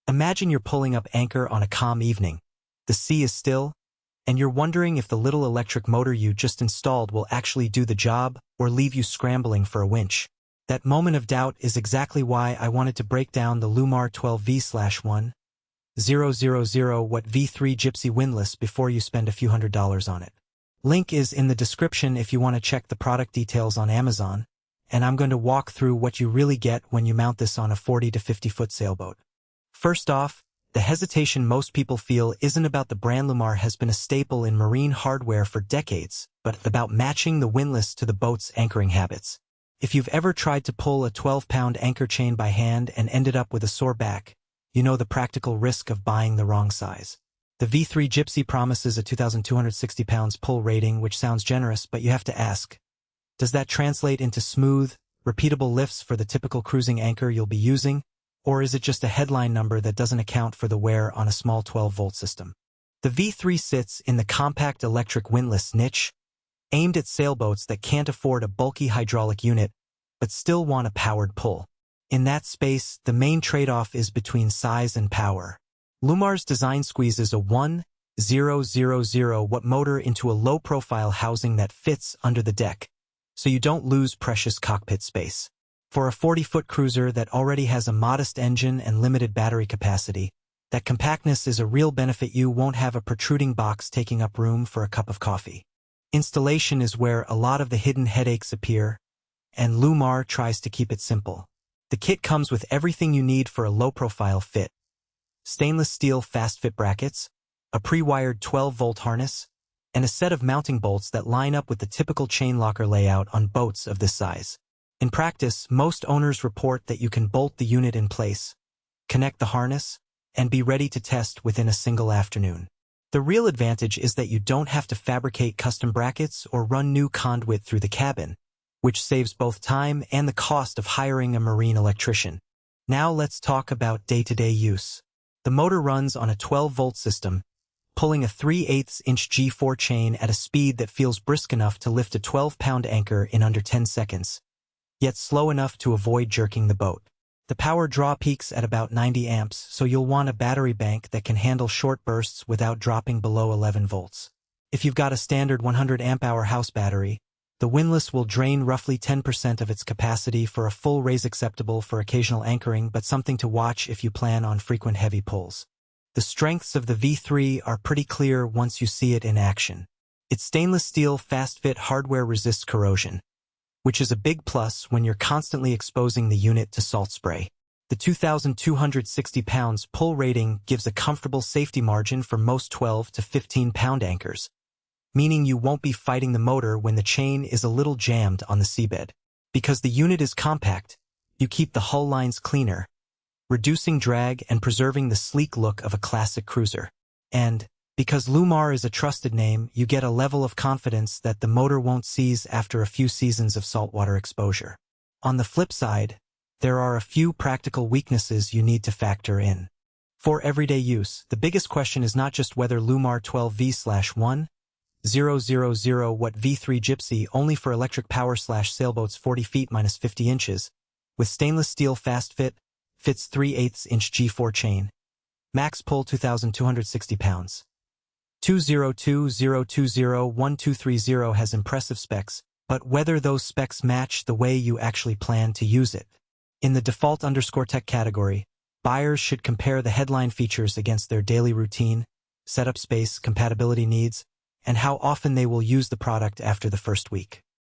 Imagine you're pulling up anchor on a calm evening. The sea is still, and you're wondering if the little electric motor you just installed will actually do the job or leave you scrambling for a winch. That moment of doubt is exactly why I wanted to break down the Lewmar 12V/1 000 V3 Gypsy windlass before you spend a few $100s on it. Link is in the description if you want to check the product details on Amazon, and I'm going to walk through what you really get when you mount this on a 40 to 50-foot sailboat. First off, the hesitation most people feel isn't about the brand. Lewmar has been a staple in marine hardware for decades, but about matching the windlass to the boat's anchoring habits. If you've ever tried to pull a 12-pound anchor chain by hand and ended up with a sore back, you know the practical risk of buying the wrong size. The V3 Gypsy promises a 2,260 pounds pull rating, which sounds generous, but you have to ask, does that translate into smooth, repeatable lifts for the typical cruising anchor you'll be using, or is it just a headline number that doesn't account for the wear on a small 12-volt system? The V3 sits in the compact electric windlass niche, aimed at sailboats that can't afford a bulky hydraulic unit, but still want a powered pull. In that space, the main trade-off is between size and power. Lewmar's design squeezes a 1,000-watt motor into a low-profile housing that fits under the deck, so you don't lose precious cockpit space. For a 40-foot cruiser that already has a modest engine and limited battery capacity, that compactness is a real benefit. You won't have a protruding box taking up room for a cup of coffee. Installation is where a lot of the hidden headaches appear, and Lewmar tries to keep it simple. The kit comes with everything you need for a low-profile fit: stainless steel FastFit brackets, a pre-wired 12-volt harness, and a set of mounting bolts that line up with the typical chain locker layout on boats of this size. In practice, most owners report that you can bolt the unit in place, connect the harness, and be ready to test within a single afternoon. The real advantage is that you don't have to fabricate custom brackets or run new conduit through the cabin, which saves both time and the cost of hiring a marine electrician. Now let's talk about day-to-day use. The motor runs on a 12-volt system, pulling a 3/8-inch G4 chain at a speed that feels brisk enough to lift a 12-pound anchor in under 10 seconds, yet slow enough to avoid jerking the boat. The power draw peaks at about 90 amps, so you'll want a battery bank that can handle short bursts without dropping below 11 volts. If you've got a standard 100 amp-hour house battery, the windlass will drain roughly 10% of its capacity for a full raise, acceptable for occasional anchoring, but something to watch if you plan on frequent heavy pulls. The strengths of the V3 are pretty clear once you see it in action. Its stainless steel FastFit hardware resists corrosion, which is a big plus when you're constantly exposing the unit to salt spray. The 2,260 pounds pull rating gives a comfortable safety margin for most 12 to 15-pound anchors, meaning you won't be fighting the motor when the chain is a little jammed on the seabed. Because the unit is compact, you keep the hull lines cleaner, reducing drag and preserving the sleek look of a classic cruiser. And because Lewmar is a trusted name, you get a level of confidence that the motor won't seize after a few seasons of saltwater exposure. On the flip side, there are a few practical weaknesses you need to factor in. For everyday use, the biggest question is not just whether Lewmar 12V/1 000 V3 Gypsy only for electric power/sailboats 40 feet minus 50 inches, with stainless steel FastFit, fits 3/8-inch G4 chain, max pull 2,260 pounds. 202-020-1230 has impressive specs, but whether those specs match the way you actually plan to use it. In the default_tech category, buyers should compare the headline features against their daily routine, setup space, compatibility needs, and how often they will use the product after the first week.